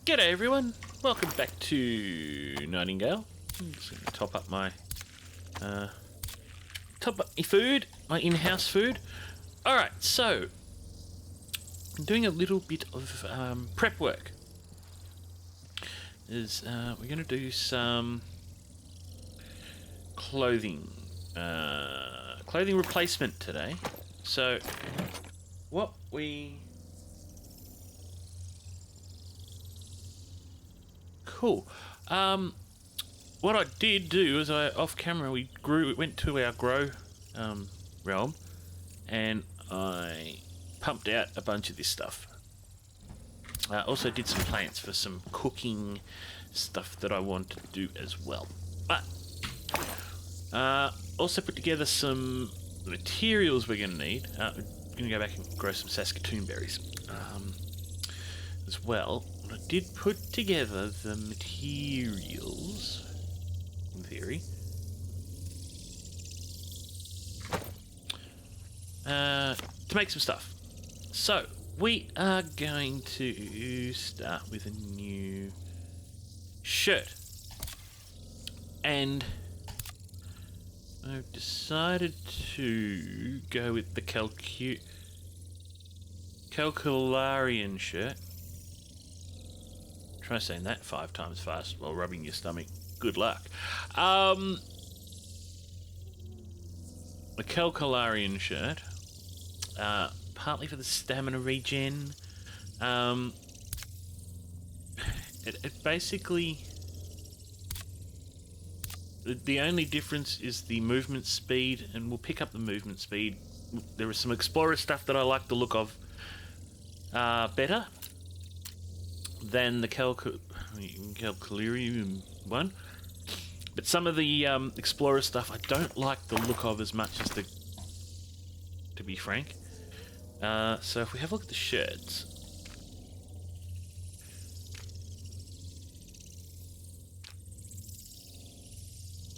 G'day everyone, welcome back to Nightingale. I'm just going to top up my food, my in-house food. Alright, so I'm doing a little bit of prep work. We're going to do some clothing replacement today. So what Cool. What I did do is off camera we went to our grow realm and I pumped out a bunch of this stuff. I also did some plants for some cooking stuff that I want to do as well. But also put together some materials we're going to need. We're going to go back and grow some Saskatoon berries as well. I did put together the materials, in theory, to make some stuff. So, we are going to start with a new shirt. And I've decided to go with the Calcularian shirt. Try saying that 5 times fast while rubbing your stomach. Good luck. The Calcularian shirt, partly for the stamina regen. It basically, the only difference is the movement speed, and we'll pick up the movement speed. There is some explorer stuff that I like the look of better than the Calcularian one, but some of the explorer stuff I don't like the look of as much as to be frank. So if we have a look at the shirts,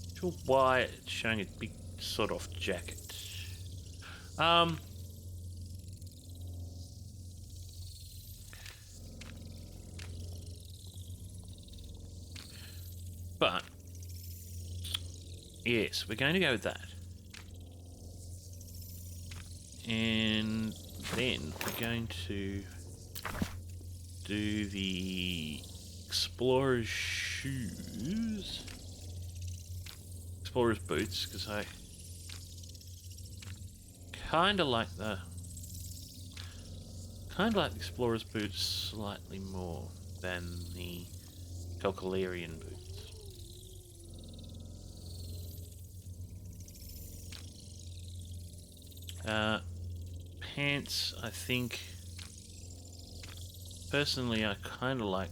not sure why it's showing a big sort of jacket. But, yes, we're going to go with that. And then we're going to do the explorer's shoes. Explorer's boots, because I kind of like the explorer's boots slightly more than the Calcularian boots. Pants, I think, personally, I kind of like.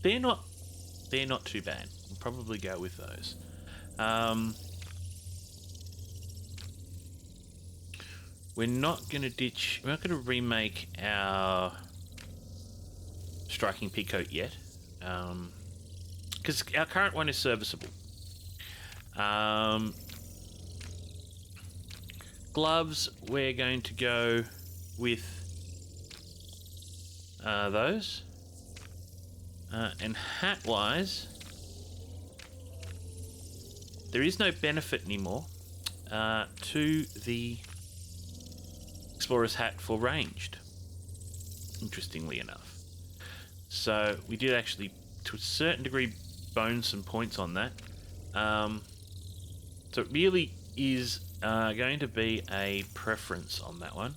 They're not too bad. We'll probably go with those. We're not going to remake our striking peacoat yet, because our current one is serviceable. Gloves, we're going to go with those. And hat-wise, there is no benefit anymore to the explorer's hat for ranged, interestingly enough. So we did actually, to a certain degree, bone some points on that. So it really is going to be a preference on that one.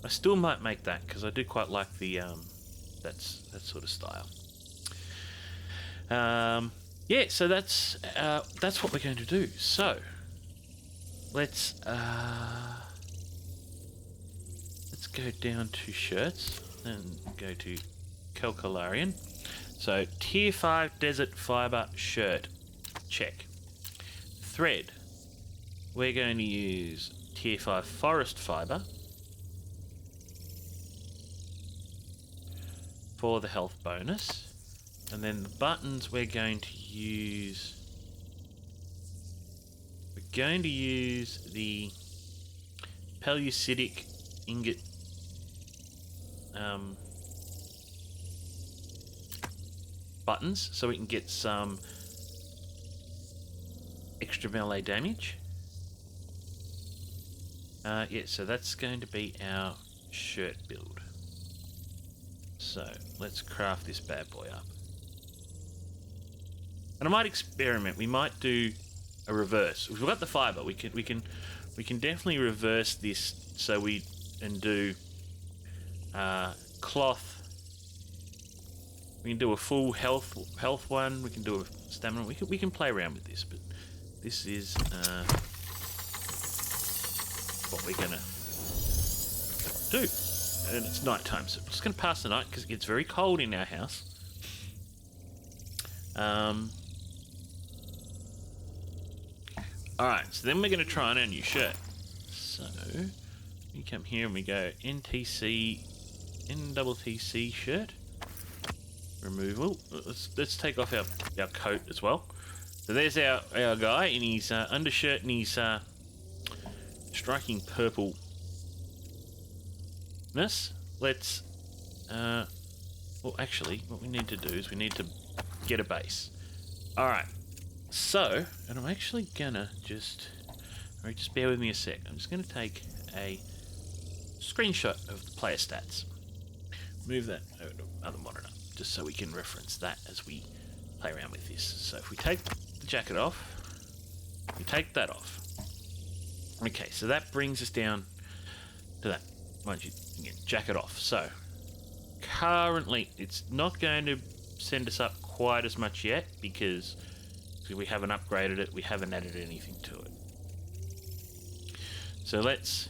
I still might make that because I do quite like the that sort of style. Yeah, so that's what we're going to do. So let's go down to shirts and go to Calcularian. So tier 5 desert fiber shirt, check. Thread, we're going to use tier 5 forest fiber for the health bonus, and then the buttons we're going to use the pellucidic ingot buttons so we can get some extra melee damage. Yeah, so that's going to be our shirt build. So let's craft this bad boy up. And I might experiment. We might do a reverse. We've got the fiber. We can definitely reverse this. So we do cloth. We can do a full health one. We can do a stamina. We can play around with this, but this is what we're gonna do. And it's nighttime, so I'm just gonna pass the night because it gets very cold in our house. Alright, so then we're going to try on our new shirt. So, we come here and we go NTC shirt. Removal. Let's take off our coat as well. So there's our guy in his undershirt and his striking purpleness. Let's... well, actually, what we need to do is we need to get a base. Alright. So, and I'm actually gonna just bear with me a sec. I'm just gonna take a screenshot of the player stats. Move that over to another monitor, just so we can reference that as we play around with this. So if we take the jacket off, we take that off. Okay, so that brings us down to that. Mind you, again, jacket off. So currently, it's not going to send us up quite as much yet because we haven't upgraded it, we haven't added anything to it. So let's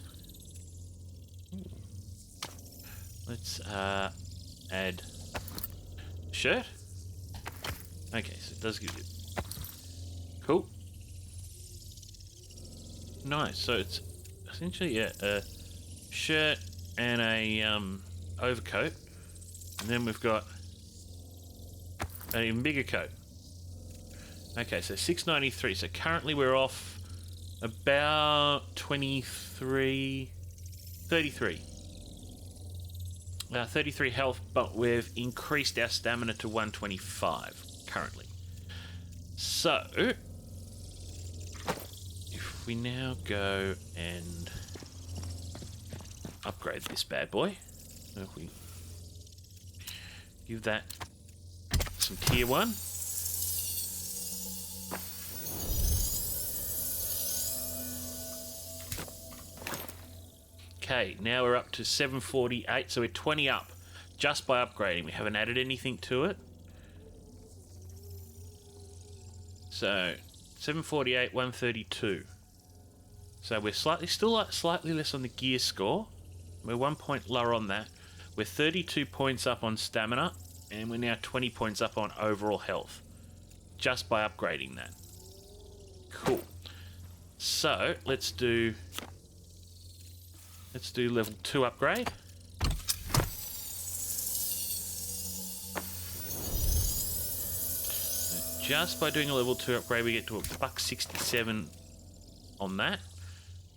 add shirt. Okay, so it does give you cool. Nice. So it's essentially a shirt and a overcoat, and then we've got an even bigger coat. Okay, so 693. So currently we're off about 33 health, but we've increased our stamina to 125 currently. So if we now go and upgrade this bad boy, so if we give that some tier 1. Okay, now we're up to 748, so we're 20 up just by upgrading. We haven't added anything to it. So 748, 132. So we're still slightly less on the gear score. We're 1 point lower on that. We're 32 points up on stamina, and we're now 20 points up on overall health just by upgrading that. Cool. So let's do level 2 upgrade. Just by doing a level 2 upgrade, we get to a $167 on that.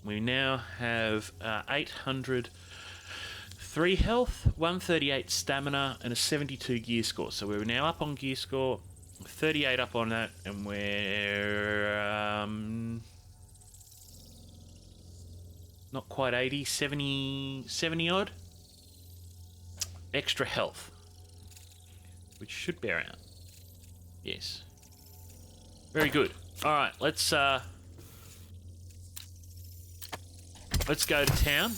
We now have 803 health, 138 stamina, and a 72 gear score. So we're now up on gear score, 38 up on that, and we're not quite 80, 70 odd extra health, which should bear out. Yes, very good. All right, let's go to town.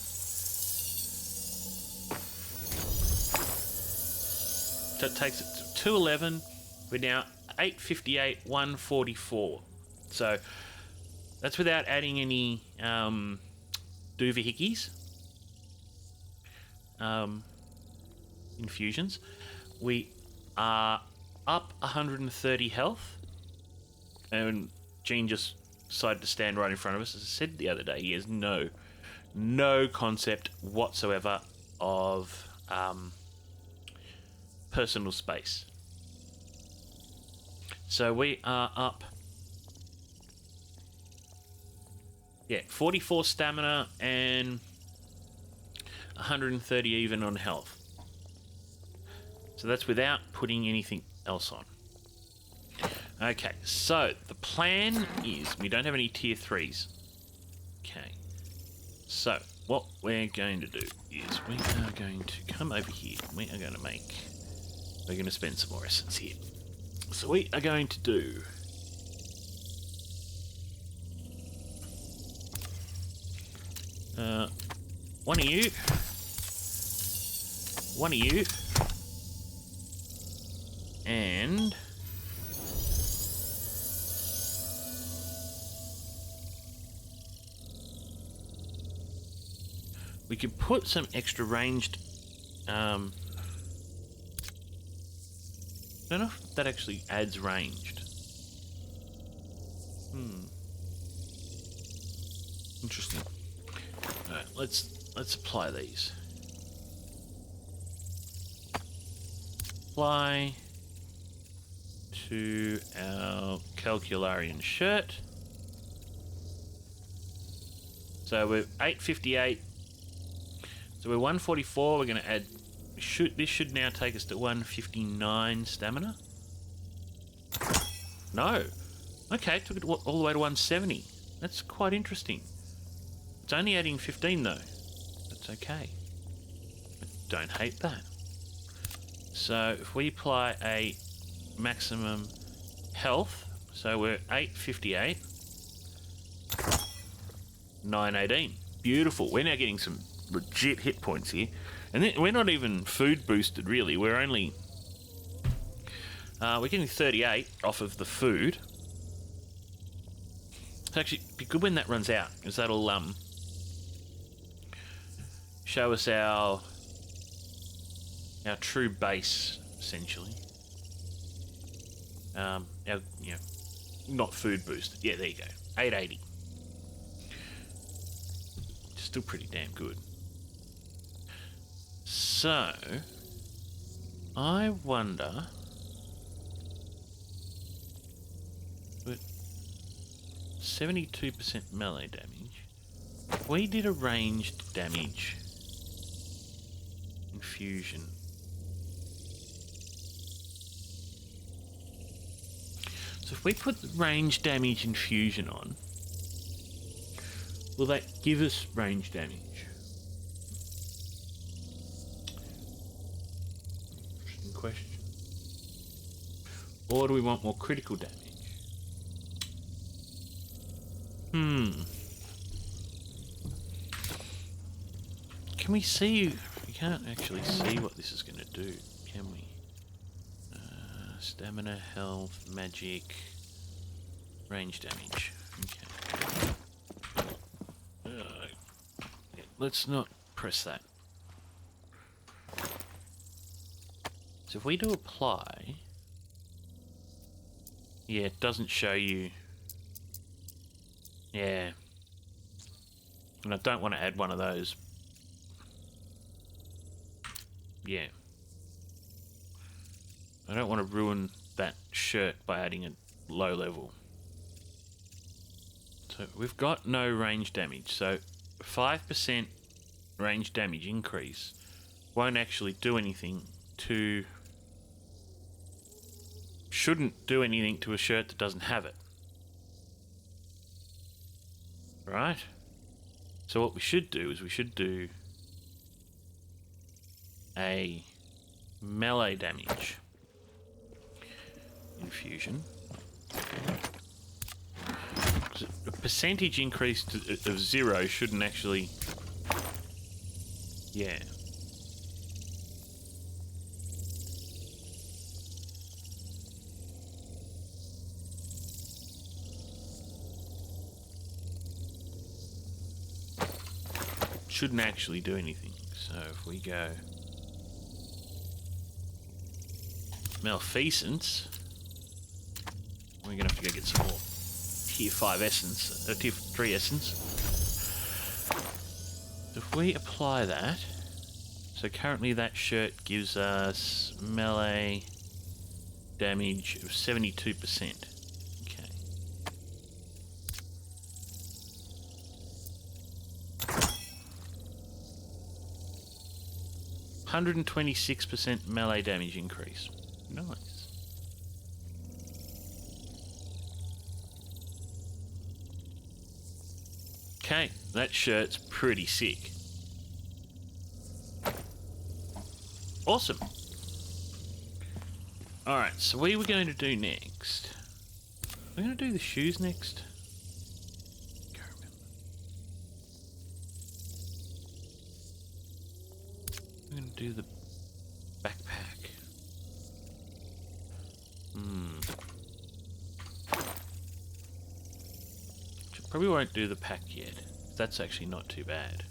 So it takes it to 211. We're now 858, 144. So that's without adding any dooverhickeys, infusions. We are up 130 health, and Gene just decided to stand right in front of us. As I said the other day, he has no concept whatsoever of personal space. So we are up, 44 stamina and 130 even on health. So that's without putting anything else on. Okay, so the plan is we don't have any tier 3s. Okay, so what we're going to do is we are going to come over here. We're going to spend some more essence here. So we are going to do one of you, and we could put some extra ranged. Don't know if that actually adds ranged. Interesting. Alright, let's apply these. Apply to our Calcularian shirt. So we're 858. So we're 144. We're going to add. This should now take us to 159 stamina. No. Okay, took it all the way to 170. That's quite interesting. It's only adding 15 though. That's okay. I don't hate that. So if we apply a maximum health, so we're 858, 918. Beautiful. We're now getting some legit hit points here. And then we're not even food boosted really. We're only we're getting 38 off of the food. It's actually be good when that runs out, because that'll show us our true base essentially. Our, not food boosted. Yeah, there you go. 880. Still pretty damn good. So, I wonder. But 72% melee damage. If we did a ranged damage infusion. So if we put the range damage infusion on, will that give us range damage? Interesting question. Or do we want more critical damage? Can we see? We can't actually see what this is going to do, can we? Stamina, health, magic, range damage. Okay. Let's not press that. So if we do apply, yeah, it doesn't show you. Yeah. And I don't want to add one of those. Yeah. I don't want to ruin that shirt by adding a low level. So we've got no range damage. So 5% range damage increase won't actually do anything to... Shouldn't do anything to a shirt that doesn't have it. Right? So what we should do is we should do a melee damage infusion. So a percentage increase of 0 shouldn't actually... Yeah. Shouldn't actually do anything. So if we go malfeasance, we're gonna have to go get some more tier 5 essence, tier 3 essence. So if we apply that, so currently that shirt gives us melee damage of 72%. 126% melee damage increase. Nice. Okay, that shirt's pretty sick. Awesome. Alright, so what are we going to do next? We're going to do the shoes next. Can't remember. We're going to do the backpack. Probably won't do the pack yet. That's actually not too bad.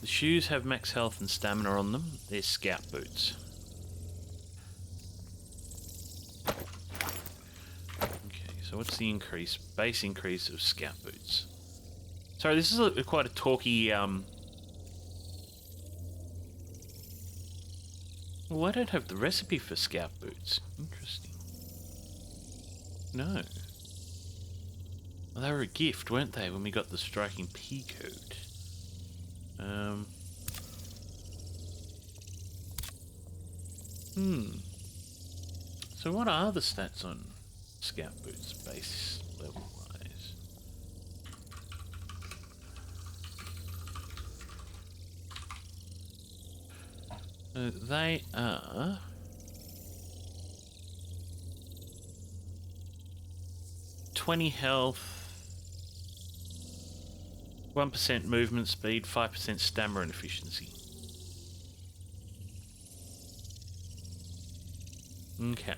The shoes have max health and stamina on them. They're scout boots. Okay, so what's the increase? Base increase of scout boots. Sorry, this is quite a talky... Well, I don't have the recipe for scout boots. Interesting. No. Well, they were a gift, weren't they, when we got the striking pea coat? So what are the stats on scout boots, base level wise? They are... ...20 health, 1% movement speed, 5% stamina and efficiency. Okay.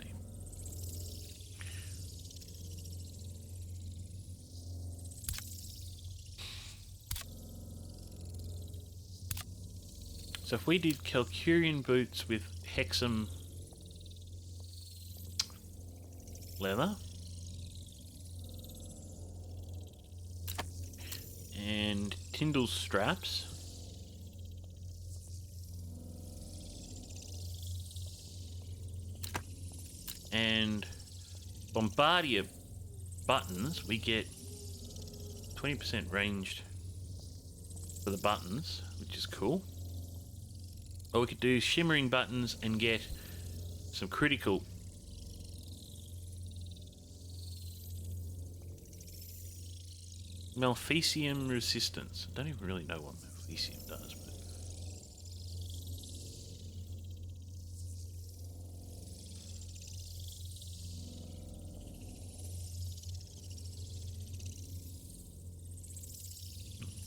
So if we did Calcurian boots with Hexam leather and Tyndall straps and Bombardier buttons, we get 20% ranged for the buttons, which is cool. Or we could do shimmering buttons and get some critical. Maleficium resistance. I don't even really know what Maleficium does, but...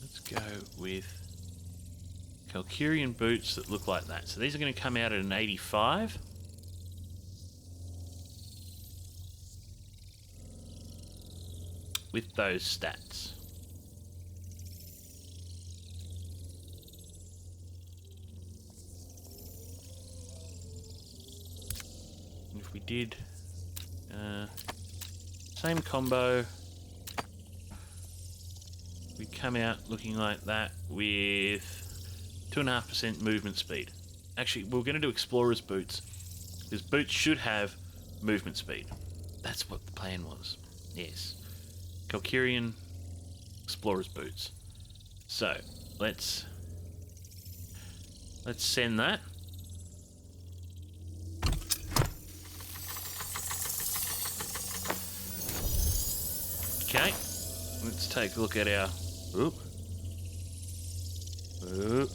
Let's go with Calcurian boots that look like that. So these are going to come out at an 85. With those stats. And if we did same combo, we'd come out looking like that with 2.5% movement speed. Actually, we're going to do Explorer's boots, because boots should have movement speed. That's what the plan was. Yes. Calcurian Explorer's boots. So, let's send that. Okay. Let's take a look at our... Oop. Oop.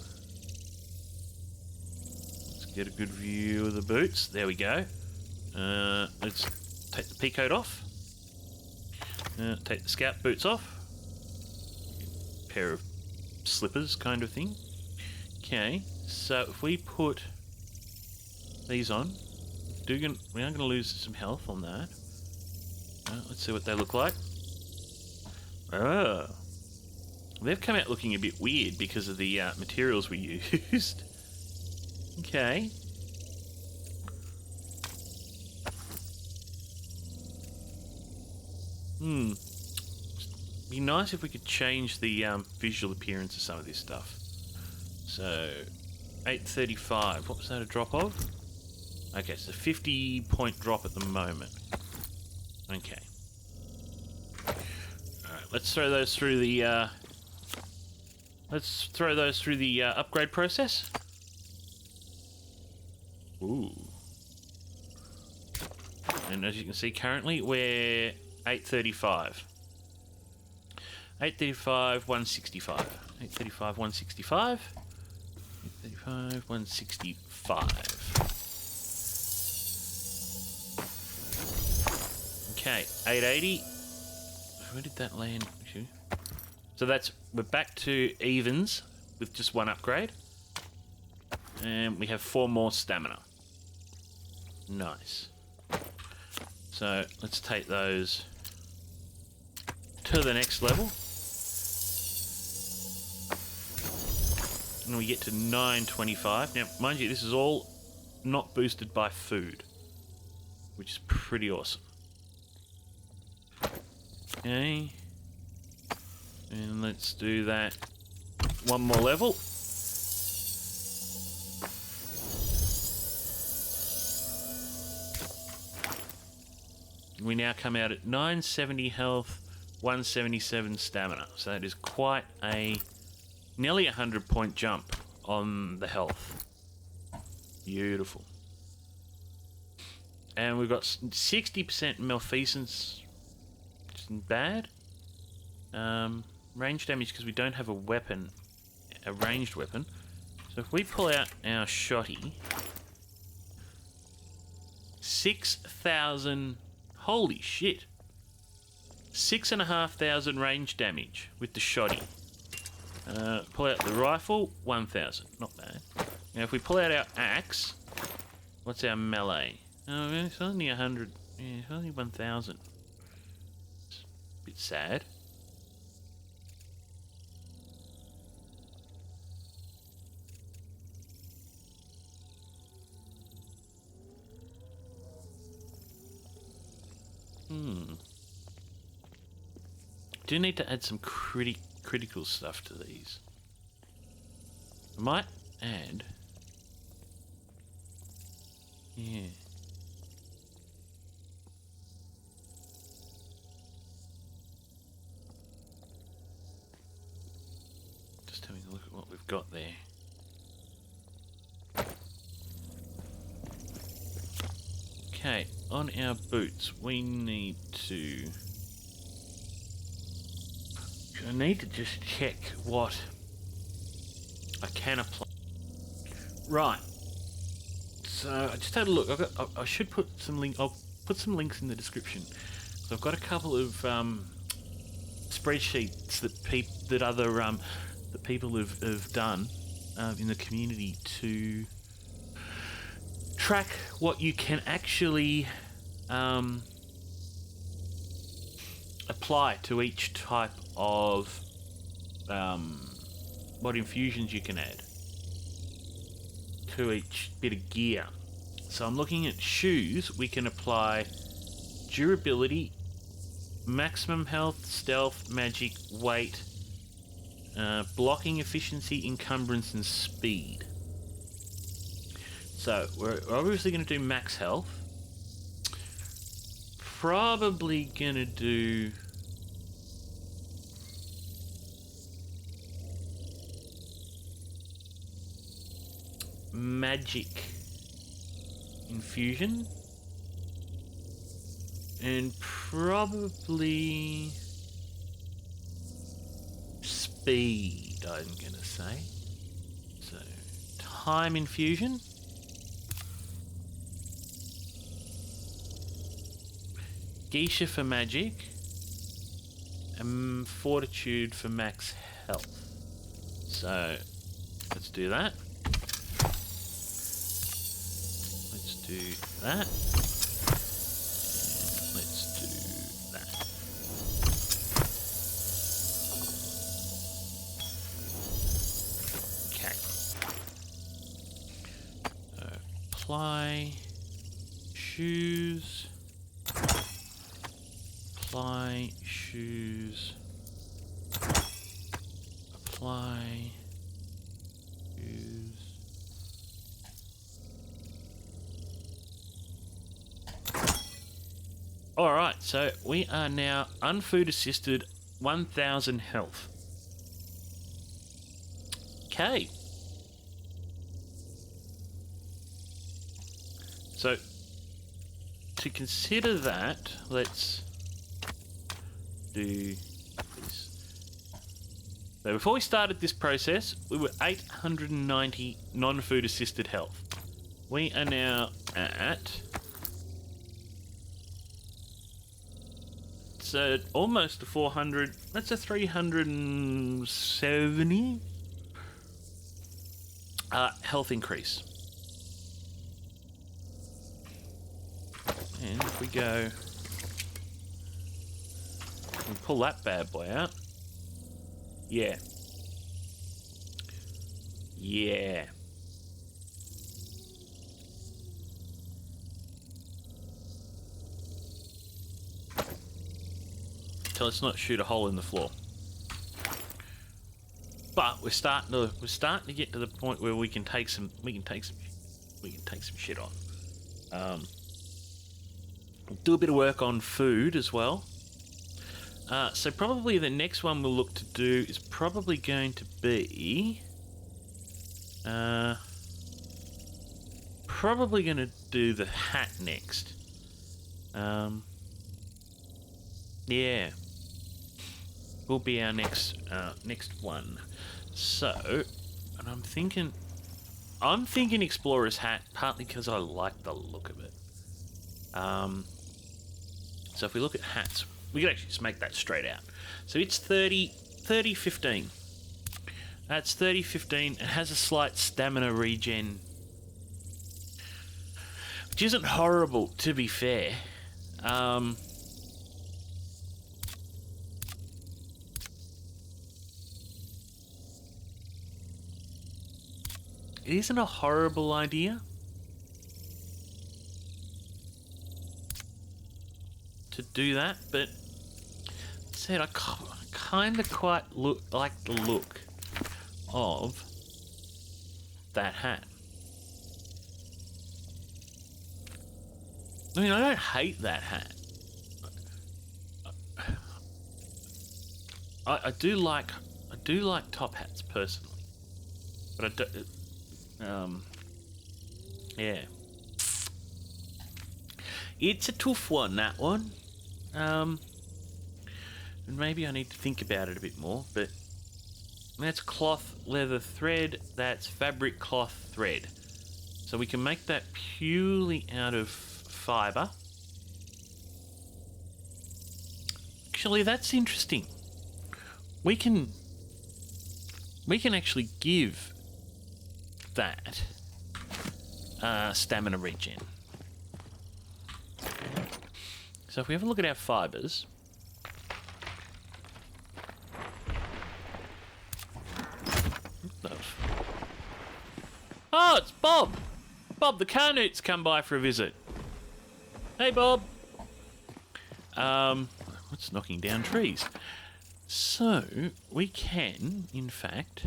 Get a good view of the boots. There we go. Let's take the peacoat off. Take the scout boots off. Pair of slippers kind of thing. Okay, so if we put these on, we are going to lose some health on that. Let's see what they look like. Oh. They've come out looking a bit weird because of the materials we used. Okay. Be nice if we could change the visual appearance of some of this stuff. So, 835. What was that a drop of? Okay, so 50-point drop at the moment. Okay. Alright, let's throw those through the, upgrade process. Ooh. And as you can see, currently we're 835. 835, 165. 835, 165. 835, 165. Okay, 880. Where did that land? So we're back to evens with just one upgrade. And we have 4 more stamina. Nice. So let's take those to the next level. And we get to 925. Now, mind you, this is all not boosted by food, which is pretty awesome. Okay. And let's do that one more level. We now come out at 970 health, 177 stamina. So that is quite a nearly 100-point jump on the health. Beautiful. And we've got 60% malfeasance, which isn't bad. Range damage because we don't have a ranged weapon. So if we pull out our shotty, 6,000. Holy shit. 6,500 range damage with the shotty. Pull out the rifle, 1,000. Not bad. Now if we pull out our axe, what's our melee? Oh, it's only 100. Yeah, it's only 1,000. It's a bit sad. Do need to add some critical stuff to these. I might add... Yeah. Just having a look at what we've got there. Okay, on our boots, we need to... I need to just check what I can apply. Right. So I just had a look. I should put some I'll put some links in the description. So I've got a couple of spreadsheets that people have done in the community to track what you can actually apply to each type of what infusions you can add to each bit of gear. So I'm looking at shoes. We can apply durability, maximum health, stealth, magic, weight, blocking efficiency, encumbrance, and speed. So we're obviously going to do max health. Probably going to do... magic infusion. And probably... speed, I'm going to say. So, time infusion. Geisha for magic, and fortitude for max health. So let's do that. Let's do that. And let's do that. Okay. So apply shoes. Apply shoes. Apply shoes. Alright, so we are now unfood assisted 1000 health. Okay. So, to consider that, let's do this. So before we started this process, we were 890 non-food assisted health. We are now at... So almost a 400, that's a 370 health increase. And if we go and pull that bad boy out, yeah. Yeah. So let's not shoot a hole in the floor. But we're starting to get to the point where we can take some shit on. We'll do a bit of work on food as well. So probably the next one we'll look to do is probably going to be probably going to do the hat next. Yeah. Will be our next one. So, and I'm thinking Explorer's hat, partly because I like the look of it. So if we look at hats, we can actually just make that straight out. So it's 30-15. That's 30-15. It has a slight stamina regen, which isn't horrible, to be fair. It isn't a horrible idea to do that, but said I kind of quite like the look of that hat. I mean, I don't hate that hat. I do like top hats personally, but I do. Yeah. It's a tough one, that one. And maybe I need to think about it a bit more, but that's cloth, leather, thread. That's fabric, cloth, thread. So we can make that purely out of fibre. Actually, that's interesting. We can actually give that stamina regen. So if we have a look at our fibres, oh, it's Bob. Bob the Carnoot's come by for a visit. Hey, Bob. What's knocking down trees? So we can, in fact,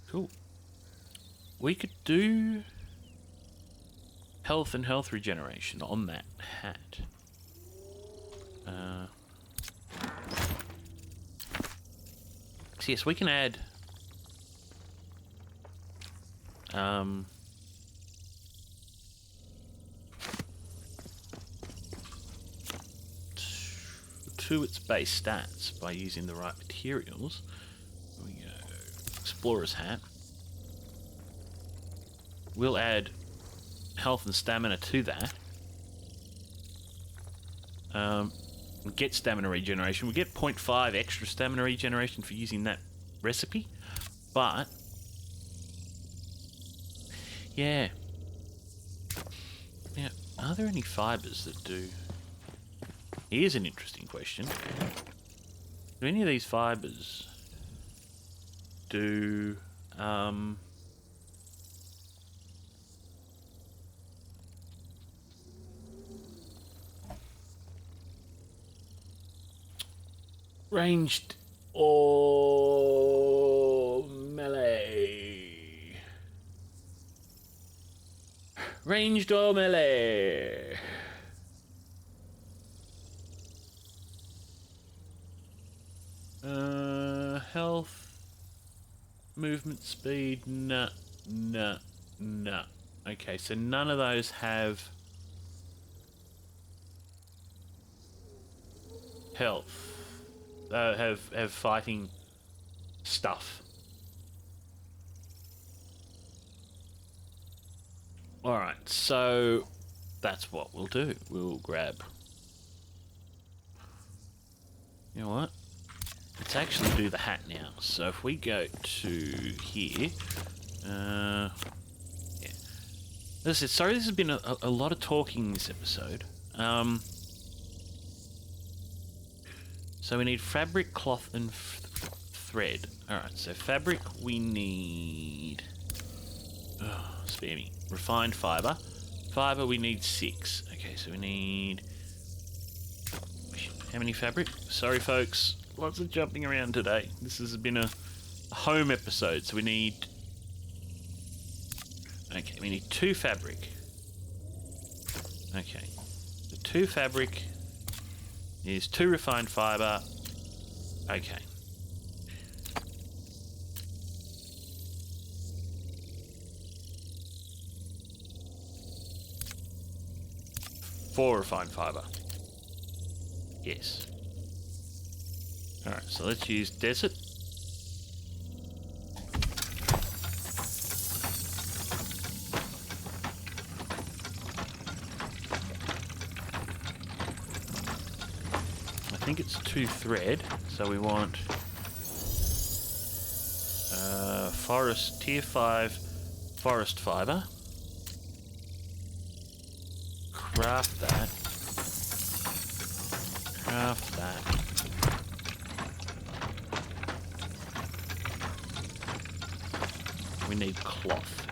cool. We could do health and health regeneration on that hat. So yes, we can add to its base stats by using the right materials. There we go. Explorer's hat. We'll add health and stamina to that. We get stamina regeneration. We get 0.5 extra stamina regeneration for using that recipe. But yeah. Now, are there any fibres that do? Here's an interesting question. Do any of these fibres do ranged or melee? Ranged or melee? Health, movement speed, nah. Okay, so none of those have health. Have fighting stuff. Alright, so that's what we'll do. We'll grab... You know what? Let's actually do the hat now. So if we go to here... yeah. As I said, sorry this has been a lot of talking this episode. So we need fabric, cloth, and thread. Alright, so fabric we need... Oh, spare me. Refined fibre. Fibre we need 6. Okay, so we need... How many fabric? Sorry folks, lots of jumping around today. This has been a home episode, so we need... Okay, we need 2 fabric. Okay, so 2 fabric is 2 refined fibre. Okay. Four refined fibre. Yes. Alright, so let's use desert. I think it's 2 thread, so we want forest, tier 5 forest fibre. Craft that. Craft that. We need cloth,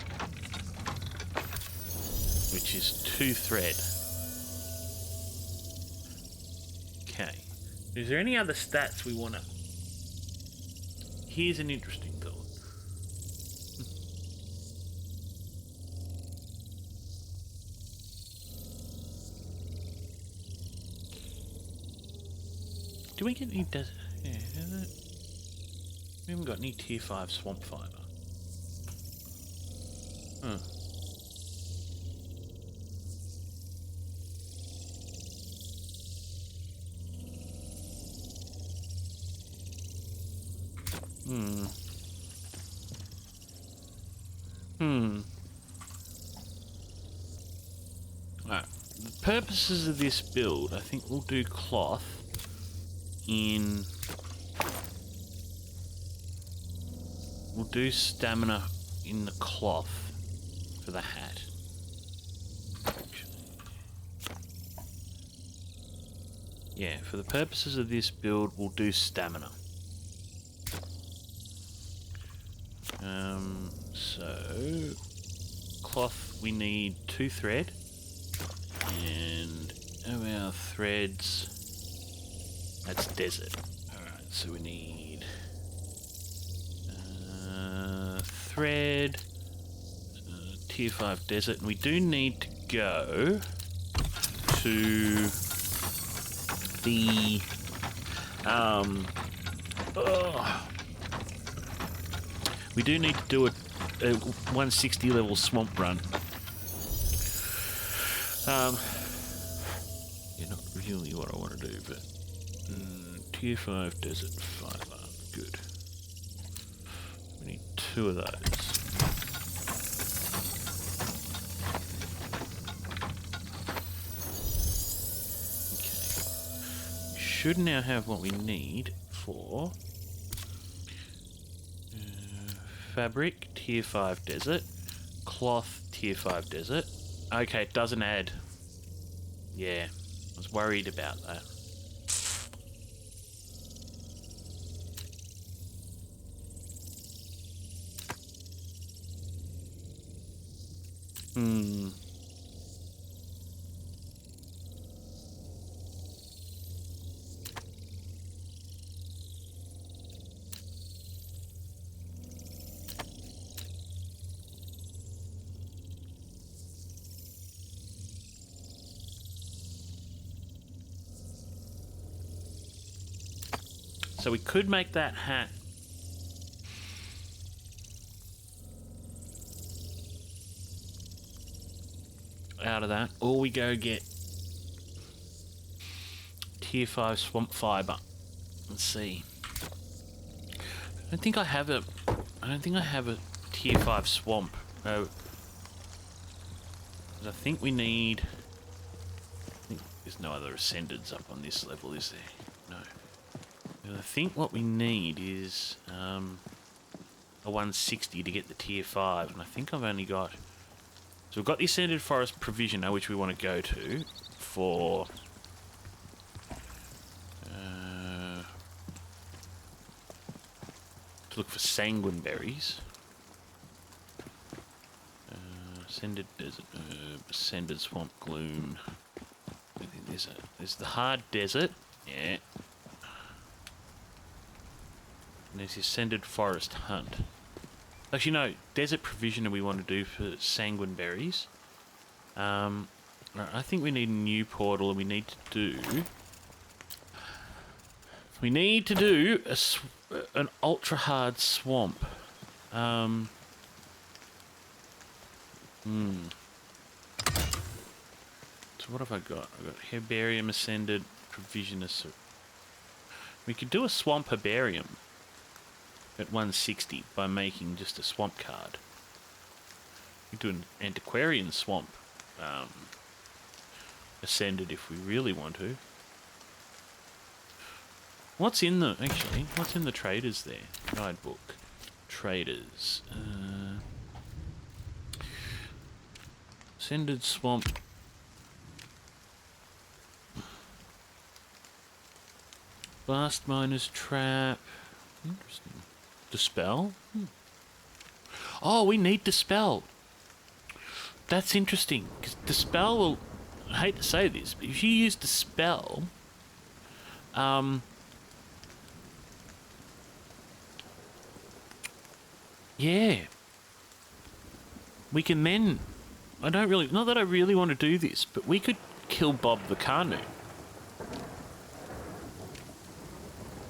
which is 2 thread. Okay. Is there any other stats we want to... Here's an interesting thought. Do we get any desert? Yeah, we haven't got any tier 5 swamp fibre. Huh. Alright. The purposes of this build, I think we'll do cloth in... We'll do stamina in the cloth for the hat. Yeah, for the purposes of this build, we'll do stamina. So cloth we need 2 thread, and of our threads, that's desert. Alright, so we need thread, tier 5 desert, and we do need to go to the we do need to do a 160 level swamp run. Yeah, not really what I want to do, but tier 5 desert fibre, good. We need 2 of those. Should now have what we need for fabric, tier 5 desert, cloth, tier 5 desert. Okay, it doesn't add. Yeah, I was worried about that. So we could make that hat out of that, or we go get tier 5 swamp fiber. Let's see. I don't think I have a tier 5 swamp. I think we need. I think there's no other ascendeds up on this level, is there? No. I think what we need is a 160 to get the tier 5, and I think I've only got. So we've got the Ascended Forest Provisioner, which we want to go to for to look for sanguine berries. Ascended Desert Herb, Ascended Swamp Gloom. I think there's the Hard Desert, yeah. And there's the Ascended Forest Hunt. Actually, no, Desert Provisioner we want to do for sanguine berries. I think we need a new portal, and we need to do an ultra hard swamp. So what have I got? I've got Herbarium Ascended Provisioner. We could do a swamp herbarium at 160 by making just a swamp card. We could do an antiquarian swamp ascended if we really want to. What's in the traders there? Guidebook. Traders. Ascended swamp. Blast miner's trap. Interesting. Dispel? Oh, we need Dispel. That's interesting, because Dispel will... I hate to say this, but if you use Dispel... yeah. We can then... not that I really want to do this, but we could kill Bob the Carnu.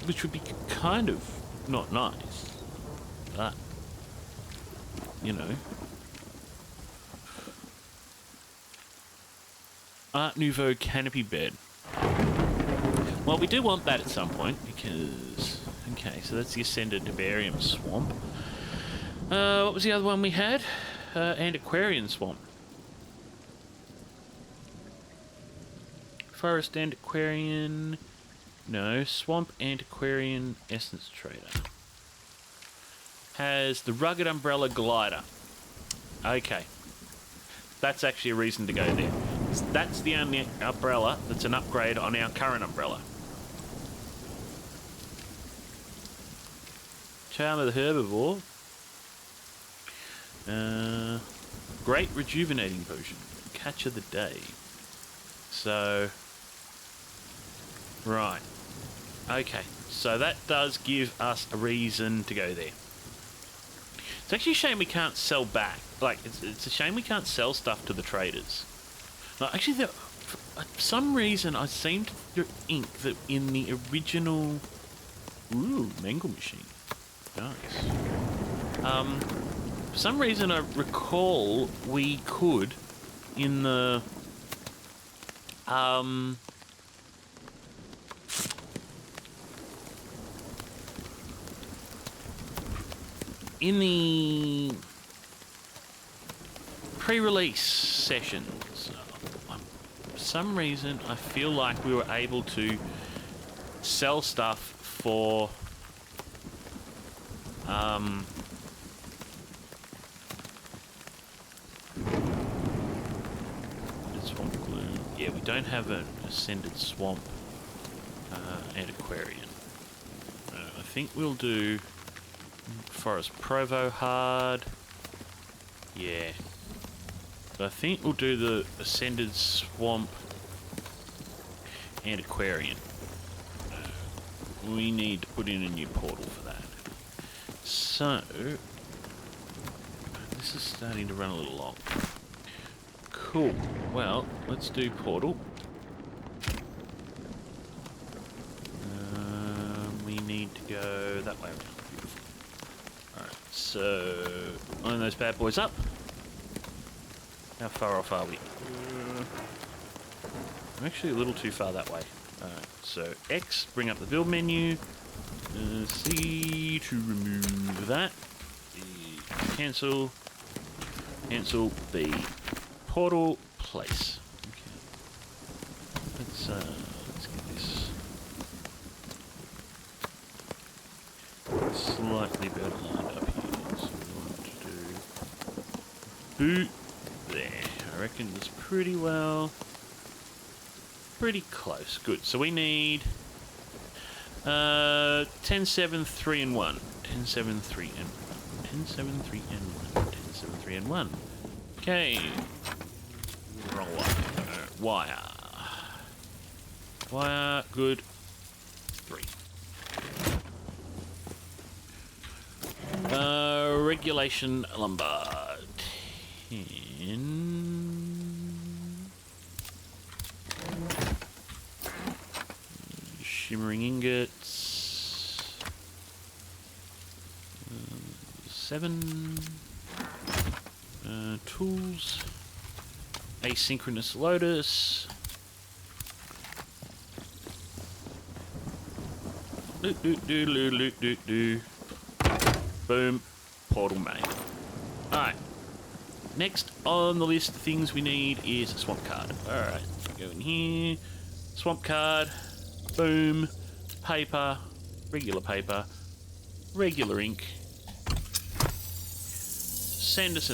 Which would be kind of not nice. But, you know. Art Nouveau canopy bed. Well, we do want that at some point, because... okay, so that's the Ascended Herbarium Swamp. What was the other one we had? Antiquarian Swamp. Forest Antiquarian... no, Swamp Antiquarian Essence Trader. Has the Rugged Umbrella Glider. Okay. That's actually a reason to go there. That's the only umbrella that's an upgrade on our current umbrella. Charm of the Herbivore. Great Rejuvenating Potion. Catch of the Day. So... right. Okay, so that does give us a reason to go there. It's actually a shame we can't sell back. Like, it's a shame we can't sell stuff to the traders. No, actually, for some reason, I seem to think that in the original... ooh, Mangle Machine. Nice. For some reason, I recall we could, in the... in the pre-release sessions, for some reason, I feel like we were able to sell stuff for Swamp Gloom. Yeah, we don't have an Ascended Swamp Antiquarian. I think we'll do Forest Provo hard. Yeah. So I think we'll do the Ascended Swamp Antiquarian. We need to put in a new portal for that. So... this is starting to run a little long. Cool. Well, let's do portal. We need to go that way around. Beautiful. Alright, so line those bad boys up. How far off are we? I'm actually a little too far that way. Alright, so X, bring up the build menu. C to remove that. Cancel. Cancel B. Portal place. Okay. Let's get this slightly better lined up here. So we want to do boot there. I reckon that's pretty well. Pretty close. Good. So we need 10, 7, 3, and 1. 10, 7, 3, and 1. 10, 7, 3, and 1. 10, 7, 3, and 1. Okay. Wrong wire. Wire. Wire. Good. 3. Regulation lumber. 10. Shimmering ingots. 7. Tools. Asynchronous lotus. Do. Boom. Portal main. Alright. Next on the list of things we need is a swamp card. Alright. Go in here. Swamp card. Boom. Paper. Regular paper. Regular ink. Send us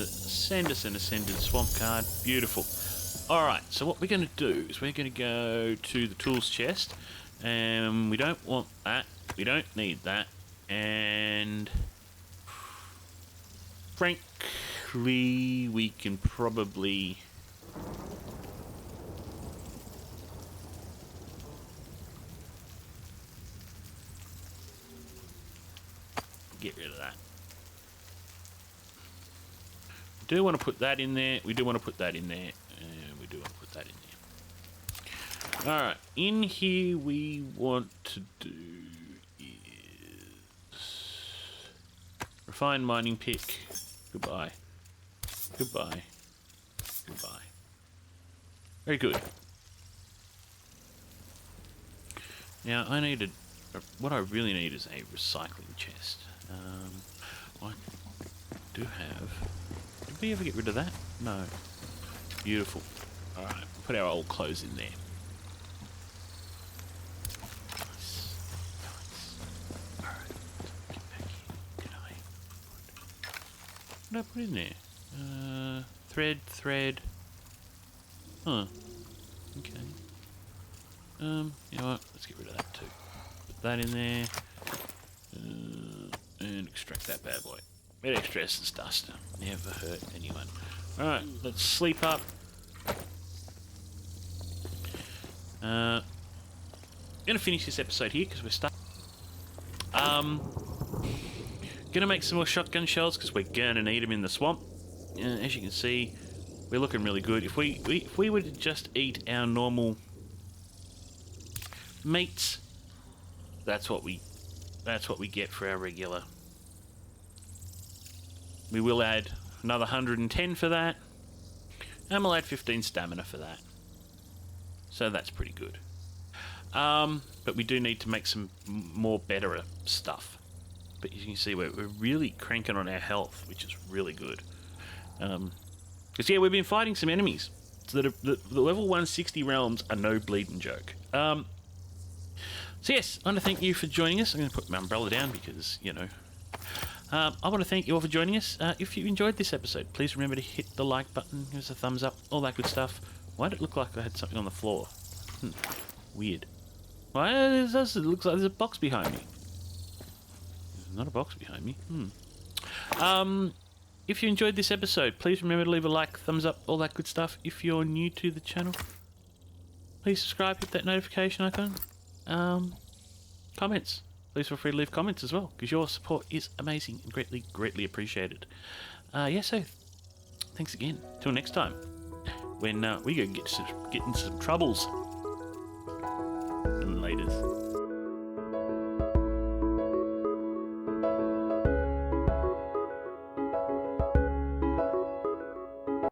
an ascended swamp card. Beautiful. Alright, so what we're going to do is we're going to go to the tools chest. And we don't want that. We don't need that. And frankly, we can probably get rid of that. We do want to put that in there. We do want to put that in there. And we do want to put that in there. Alright, in here we want to do is refined mining pick. Goodbye. Goodbye. Goodbye. Very good. Now I need what I really need is a recycling chest. I do have. Did we ever get rid of that? No. Beautiful. Alright, put our old clothes in there. Nice. Alright, get back here. Can I? What did I put in there? Thread. Huh. Okay. You know what? Let's get rid of that too. Put that in there. And extract that bad boy. Bit extra essence dust. Never hurt anyone. Alright, let's sleep up. Gonna finish this episode here because we're stuck. Gonna make some more shotgun shells because we're gonna need them in the swamp. As you can see, we're looking really good. If we were to just eat our normal meats, that's what we get for our regular. We will add another 110 for that, and we'll add 15 stamina for that. So that's pretty good. But we do need to make some more better stuff. But as you can see, we're really cranking on our health, which is really good. Because yeah, we've been fighting some enemies. So that the level 160 realms are no bleeding joke. So yes, I want to thank you for joining us. I'm going to put my umbrella down because, you know. I want to thank you all for joining us. If you enjoyed this episode, please remember to hit the like button, give us a thumbs up, all that good stuff. Why did it look like I had something on the floor? Weird. Why does it look like there's a box behind me? There's not a box behind me. If you enjoyed this episode, please remember to leave a like, thumbs up, all that good stuff. If you're new to the channel, please subscribe, hit that notification icon. Comments. Please feel free to leave comments as well, because your support is amazing and greatly appreciated. So thanks again. Till next time, when we go get in some troubles.